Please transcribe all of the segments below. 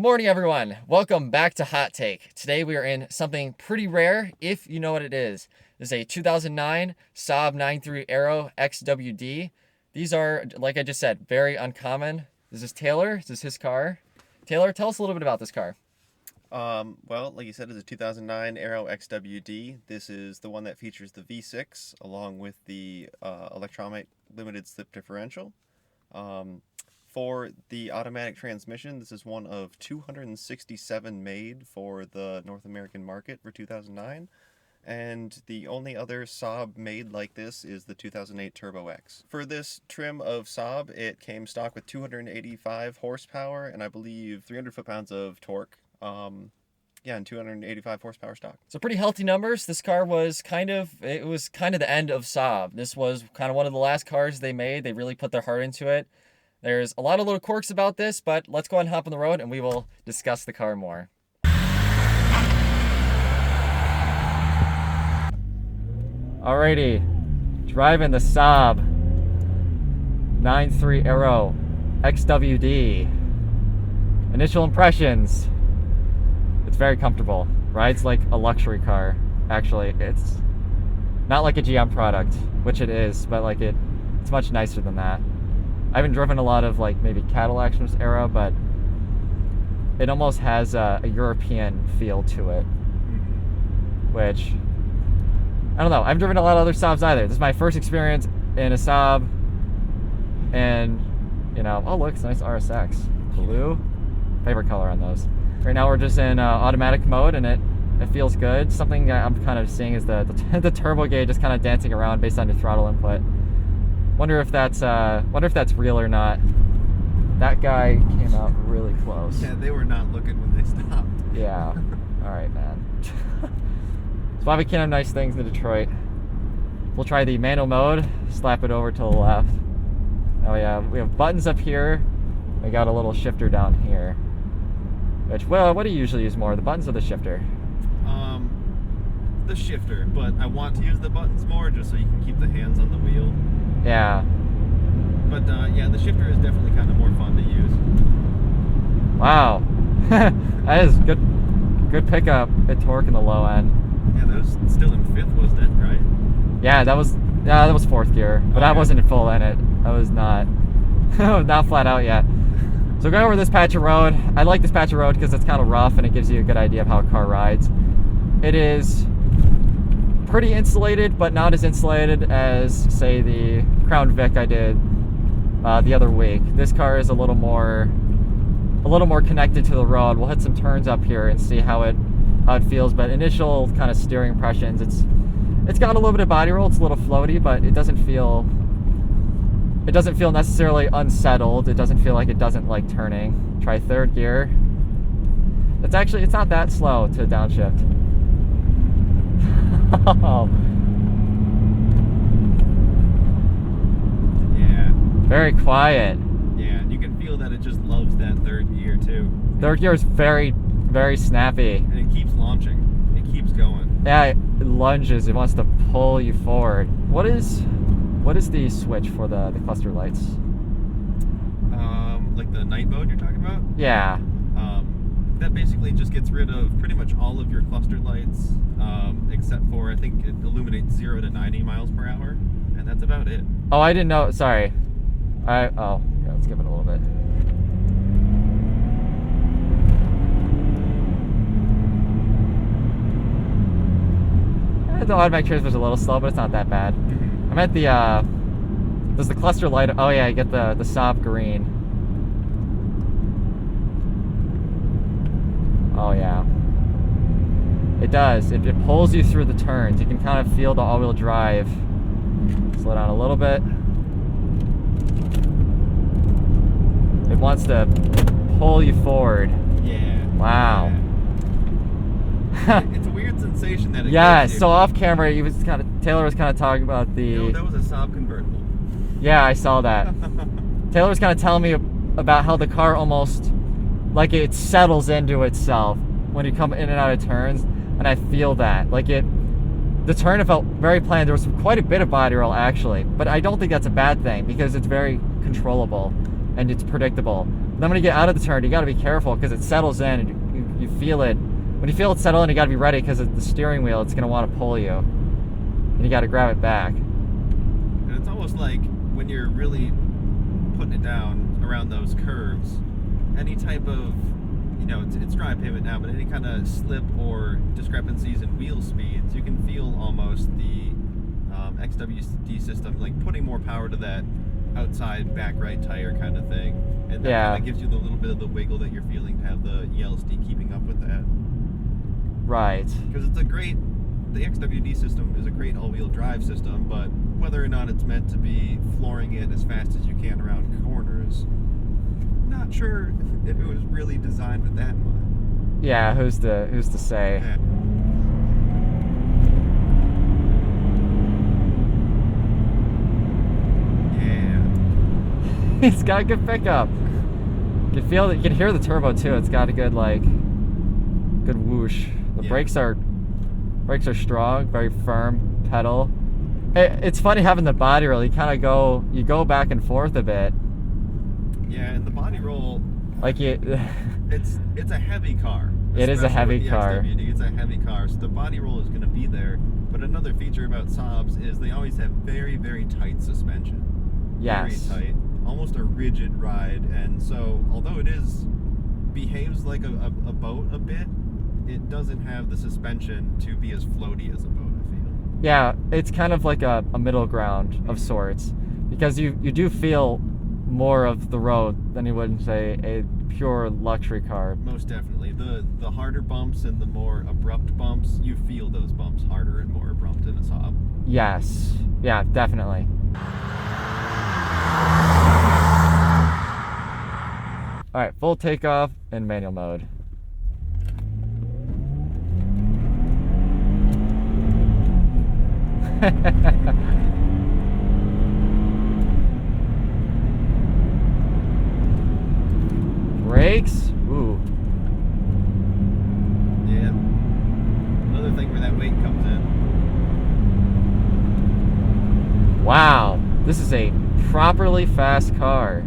Good morning, everyone. Welcome back to Hot Take. Today we are in something pretty rare, if you know what it is. This is a 2009 Saab 9.3 Aero XWD. These are, like I just said, very uncommon. This is Taylor. This is his car. Taylor, tell us a little bit about this car. Well, like you said, it's a 2009 Aero XWD. This is the one that features the V6 along with the electronic limited slip differential. For the automatic transmission, this is one of 267 made for the North American market for 2009. And the only other Saab made like this is the 2008 Turbo X. For this trim of Saab, it came stock with 285 horsepower and I believe 300 foot-pounds of torque. And 285 horsepower stock. So pretty healthy numbers. This car was kind of the end of Saab. This was kind of one of the last cars they made. They really put their heart into it. There's a lot of little quirks about this, but let's go ahead and hop on the road and we will discuss the car more. Alrighty, driving the Saab 9.3 Aero XWD. Initial impressions. It's very comfortable. Rides like a luxury car. Actually, it's not like a GM product, which it is, but like it's much nicer than that. I haven't driven a lot of like maybe Cadillacs from this era, but it almost has a European feel to it, which I don't know. I've driven a lot of other Saabs either. This is my first experience in a Saab, and you know, oh look, it's a nice RSX, blue, favorite color on those. Right now we're just in automatic mode, and it feels good. Something I'm kind of seeing is the turbo gauge is kind of dancing around based on your throttle input. Wonder if that's real or not. That guy came out really close. Yeah, they were not looking when they stopped. Yeah. All right, man. So Bobby can't have nice things in Detroit. We'll try the manual mode. Slap it over to the left. Oh yeah, we have buttons up here. We got a little shifter down here. Which, well, what do you usually use more, the buttons or the shifter? The shifter, but I want to use the buttons more just so you can keep the hands on the wheel. Yeah. But yeah, the shifter is definitely kind of more fun to use. Wow. That is good pickup at torque in the low end. Yeah, that was still in fifth, was that right? Yeah, that was fourth gear, but I wasn't in full in it. I was not not flat out yet. So going over this patch of road, I like this patch of road because it's kind of rough and it gives you a good idea of how a car rides. It is pretty insulated, but not as insulated as, say, the Crown Vic I did the other week. This car is a little more connected to the road. We'll hit some turns up here and see how it feels. But initial kind of steering impressions, it's got a little bit of body roll. It's a little floaty, but it doesn't feel necessarily unsettled. It doesn't feel like it doesn't like turning. Try third gear. It's not that slow to downshift. Yeah. Very quiet. Yeah, and you can feel that it just loves that third gear too. Third gear is very, very snappy. And it keeps launching. It keeps going. Yeah, it lunges. It wants to pull you forward. What is the switch for the cluster lights? Like the night mode you're talking about? Yeah. That basically just gets rid of pretty much all of your cluster lights, except for, I think it illuminates 0 to 90 miles per hour, and that's about it. Oh, I didn't know. Sorry. Yeah, let's give it a little bit. The automatic transmission's a little slow, but it's not that bad. I'm at does the cluster light, oh yeah, you get the Saab green. Oh yeah. It does. It pulls you through the turns. You can kind of feel the all-wheel drive. Slow down a little bit. It wants to pull you forward. Yeah. Wow. Yeah. It's a weird sensation that it yeah, gives you. So off camera, Taylor was kind of talking about the... No, that was a Saab convertible. Yeah, I saw that. Taylor was kind of telling me about how the car almost, like it settles into itself when you come in and out of turns, and I feel that. Like the turn felt very planned. There was quite a bit of body roll actually, but I don't think that's a bad thing because it's very controllable and it's predictable. then when you get out of the turn, you got to be careful because it settles in and you feel it. When you feel it settle in, you got to be ready because the steering wheel, it's going to want to pull you. And you got to grab it back. And it's almost like when you're really putting it down around those curves, any type of, you know, it's dry pavement now, but any kind of slip or discrepancies in wheel speeds, you can feel almost the XWD system like putting more power to that outside back right tire kind of thing. And that kind of gives you the little bit of the wiggle that you're feeling to have the ELSD keeping up with that. Right. Because the XWD system is a great all-wheel drive system, but whether or not it's meant to be flooring it as fast as you can around corners, not sure if it was really designed with that in mind. Yeah, who's to say? Yeah. It's got a good pickup. You can hear the turbo too. It's got a good good whoosh. The brakes are strong, very firm pedal. It's funny having the body roll. You kind of go back and forth a bit. Yeah, and the body roll, like it's a heavy car. It is a heavy car. XWD, it's a heavy car, so the body roll is going to be there. But another feature about Saabs is they always have very, very tight suspension. Yes. Very tight, almost a rigid ride, and so although behaves like a boat a bit, it doesn't have the suspension to be as floaty as a boat, I feel. Yeah, it's kind of like a middle ground of sorts, because you do feel more of the road than you would in, say, a pure luxury car. Most definitely. The harder bumps and the more abrupt bumps, you feel those bumps harder and more abrupt in a Saab. Yes. Yeah, definitely. Alright, full takeoff in manual mode. Brakes? Ooh. Yeah. Another thing where that weight comes in. Wow. This is a properly fast car.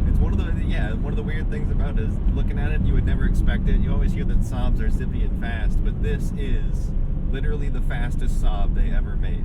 It's one of the weird things about it is looking at it, you would never expect it. You always hear that Saabs are zippy and fast, but this is literally the fastest Saab they ever made.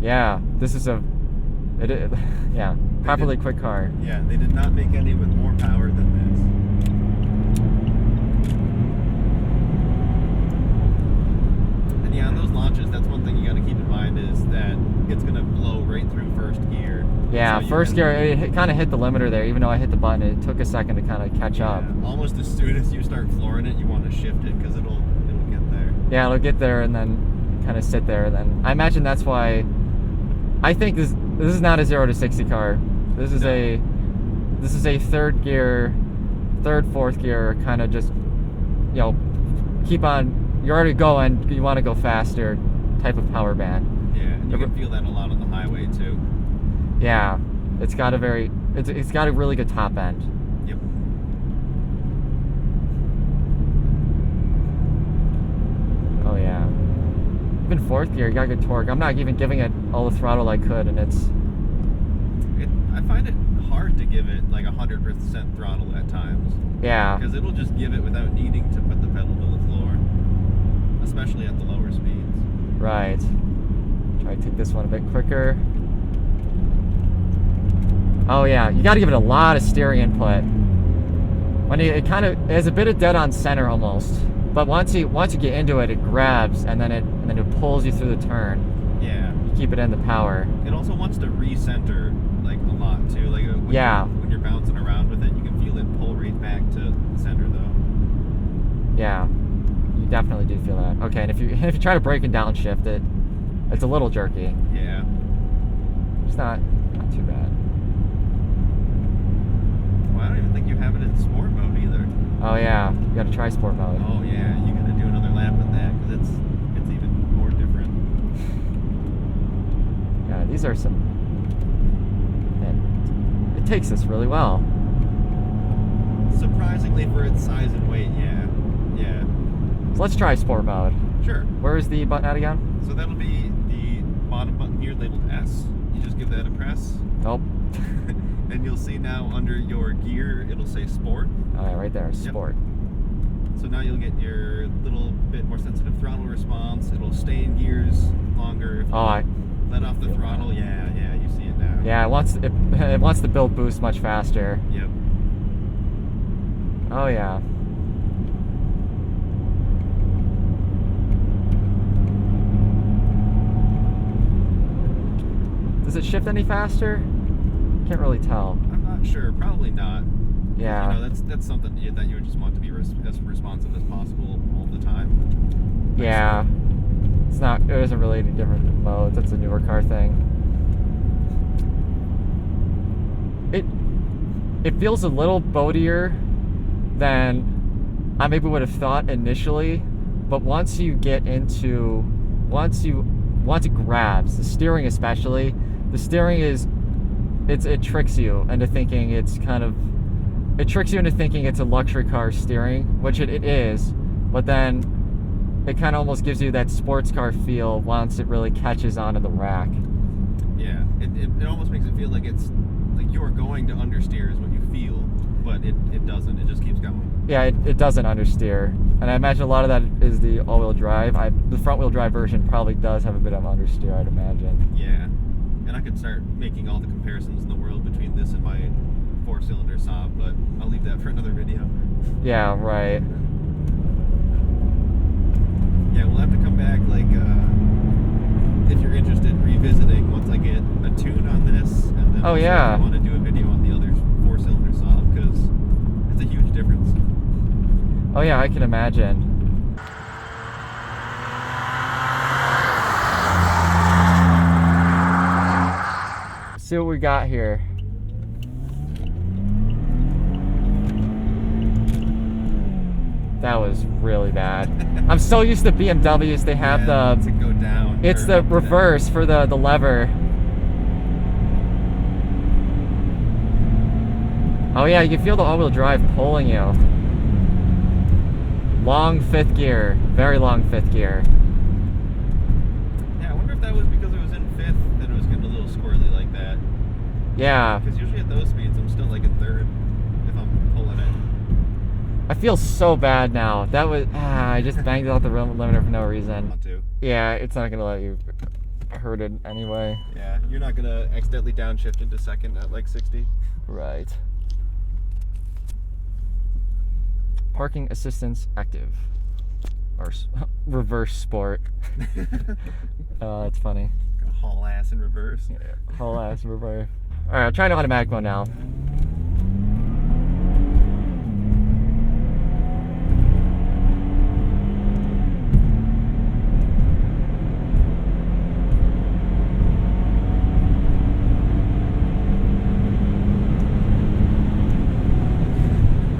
Yeah, this is properly quick car. Yeah, they did not make any with more power than this. And yeah, on those launches, that's one thing you got to keep in mind is that it's going to blow right through first gear. Yeah, so first gear, it kind of hit the limiter there. Even though I hit the button, it took a second to kind of catch up. Almost as soon as you start flooring it, you want to shift it because it'll get there. Yeah, it'll get there and then kind of sit there. And then I imagine that's why I think this is not a 0 to 60 car. This is a third gear, fourth gear, kind of just, you know, keep on. You're already going. You want to go faster, type of power band. Yeah, and you can feel that a lot on the highway too. Yeah, it's got a really good top end. Yep. Oh yeah. Even fourth gear, you got good torque. I'm not even giving it all the throttle I could, and I find it hard to give it like 100% throttle at times. Yeah. Because it'll just give it without needing to put the pedal to the floor, especially at the lower speeds. Right. Try to take this one a bit quicker. Oh yeah, you got to give it a lot of steering input. When it has a bit of dead on center almost, but once you get into it, it grabs and then it pulls you through the turn. Yeah. You keep it in the power. It also wants to recenter like a lot too. Like when you're bouncing around with it, you can feel it pull right back to center though. Yeah, you definitely do feel that. Okay, and if you try to brake and downshift it, it's a little jerky. Yeah. It's not too bad. Well, I don't even think you have it in sport mode either. Oh yeah, you got to try sport mode. Oh yeah, you got to do another lap with that because it's even more different. Yeah, these are some. Man, it takes this really well. Surprisingly for its size and weight, yeah. So let's try sport mode. Sure. Where is the button at again? So that'll be the bottom button here labeled S. You just give that a press. Nope. And you'll see now under your gear, it'll say Sport. All right, right there, Sport. So now you'll get your little bit more sensitive throttle response. It'll stay in gears longer. If you let off the throttle, yeah, you see it now. Yeah, it wants to build boost much faster. Yep. Oh yeah. Does it shift any faster? Can't really tell. I'm not sure. Probably not. Yeah. You know, that's something that you would just want to be as responsive as possible all the time. Yeah. It isn't really any different modes. That's a newer car thing. It feels a little boatier than I maybe would have thought initially, but once it grabs, the steering especially, the steering it tricks you into thinking it's a luxury car steering, which it is, but then it kind of almost gives you that sports car feel once it really catches onto the rack. Yeah, it almost makes it feel like it's like you're going to understeer is what you feel, but it doesn't. It just keeps going. Yeah, it doesn't understeer, and I imagine a lot of that is the all-wheel drive. The front-wheel drive version probably does have a bit of understeer, I'd imagine. Yeah, and I could start making all the comparisons in the world between this and my 4-cylinder Saab, but I'll leave that for another video. Yeah, right. Yeah, we'll have to come back, like, if you're interested, revisiting once I get a tune on this, and then Oh, yeah. I want to do a video on the other 4-cylinder Saab, because it's a huge difference. Oh yeah, I can imagine. Let's see what we got here. That was really bad. I'm so used to BMWs. They have to go down. It's the reverse for the lever. Oh yeah, you can feel the all-wheel drive pulling you. Long fifth gear, very long fifth gear. Yeah, I wonder if that was because it was in fifth that it was getting a little squirrely like that. Yeah. Because usually at those speeds, I'm still like in third if I'm pulling it. I feel so bad now. That was I just banged out the limiter for no reason. Yeah, it's not gonna let you hurt it anyway. Yeah, you're not gonna accidentally downshift into second at like 60. Right. Parking assistance active. Or reverse sport. That's funny. Gonna haul ass in reverse. Yeah, haul ass in reverse. Alright, I'm trying to automatic mode now.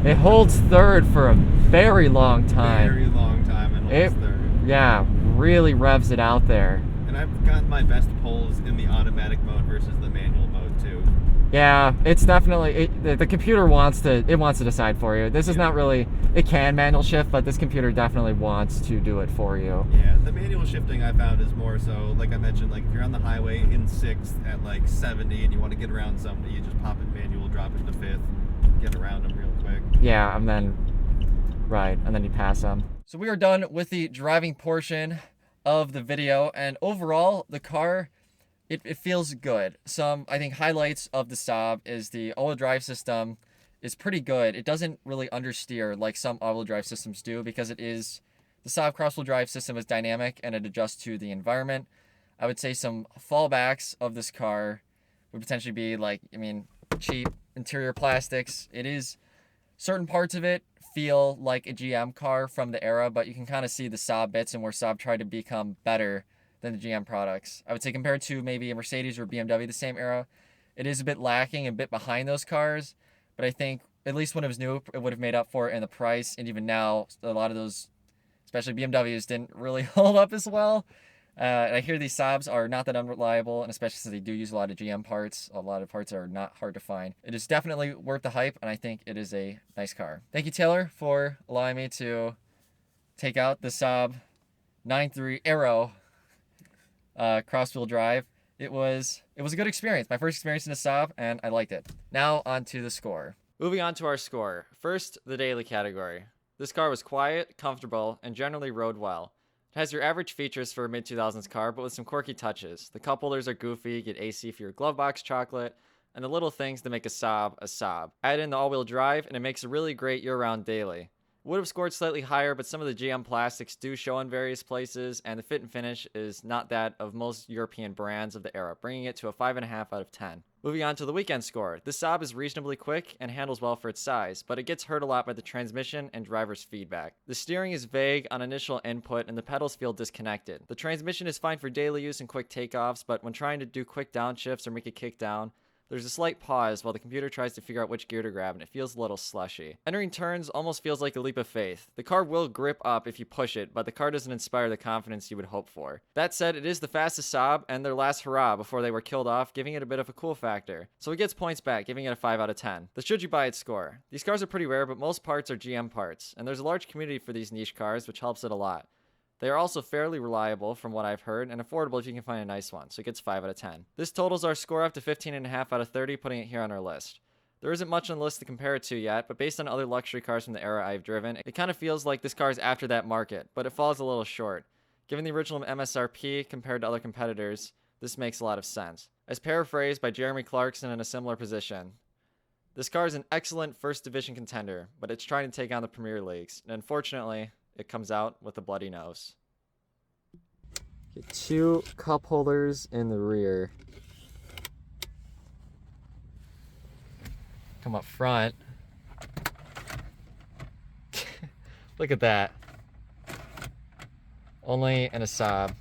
It holds third for a very long time. Very long time and holds third. Yeah, really revs it out there. And I've gotten my best pulls in the automatic mode versus the manual mode too. Yeah, it's definitely the computer wants to decide for you. This is not really, it can manual shift, but this computer definitely wants to do it for you. Yeah, the manual shifting I found is more so, like I mentioned, like if you're on the highway in sixth at like 70 and you want to get around somebody, you just pop it manual, drop it to fifth, get around them real quick. Yeah, and then you pass them. So we are done with the driving portion of the video, and overall the car, it feels good. Some, I think, highlights of the Saab is the all-wheel drive system is pretty good. It doesn't really understeer like some all-wheel drive systems do, because the Saab cross-wheel drive system is dynamic and it adjusts to the environment. I would say some fallbacks of this car would potentially be like, cheap interior plastics. It is, certain parts of it feel like a GM car from the era, but you can kind of see the Saab bits and where Saab tried to become better than the GM products. I would say compared to maybe a Mercedes or BMW the same era, it is a bit lacking, a bit behind those cars, but I think at least when it was new, it would have made up for it in the price, and even now, a lot of those, especially BMWs, didn't really hold up as well. And I hear these Saabs are not that unreliable, and especially since they do use a lot of GM parts, a lot of parts are not hard to find. It is definitely worth the hype, and I think it is a nice car. Thank you, Taylor, for allowing me to take out the Saab 9.3 Aero Cross Wheel Drive. it was a good experience. My first experience in a Saab, and I liked it. Now on to the score. Moving on to our score. First, the daily category. This car was quiet, comfortable, and generally rode well. It has your average features for a mid-2000s car, but with some quirky touches. The cup holders are goofy, you get AC for your glove box chocolate, and the little things that make a Saab a Saab. Add in the all-wheel drive, and it makes a really great year-round daily. Would have scored slightly higher, but some of the GM plastics do show in various places, and the fit and finish is not that of most European brands of the era, bringing it to a 5.5 out of 10. Moving on to the weekend score. This Saab is reasonably quick and handles well for its size, but it gets hurt a lot by the transmission and driver's feedback. The steering is vague on initial input, and the pedals feel disconnected. The transmission is fine for daily use and quick takeoffs, but when trying to do quick downshifts or make a kick down, there's a slight pause while the computer tries to figure out which gear to grab, and it feels a little slushy. Entering turns almost feels like a leap of faith. The car will grip up if you push it, but the car doesn't inspire the confidence you would hope for. That said, it is the fastest Saab and their last hurrah before they were killed off, giving it a bit of a cool factor. So it gets points back, giving it a 5 out of 10. The should you buy it score. These cars are pretty rare, but most parts are GM parts, and there's a large community for these niche cars, which helps it a lot. They are also fairly reliable from what I've heard, and affordable if you can find a nice one, so it gets 5 out of 10. This totals our score up to 15.5 out of 30, putting it here on our list. There isn't much on the list to compare it to yet, but based on other luxury cars from the era I've driven, it kind of feels like this car is after that market, but it falls a little short. Given the original MSRP compared to other competitors, this makes a lot of sense. As paraphrased by Jeremy Clarkson in a similar position, this car is an excellent first division contender, but it's trying to take on the Premier Leagues, and unfortunately, it comes out with a bloody nose. Get 2 cup holders in the rear. Come up front. Look at that. Only in a Saab.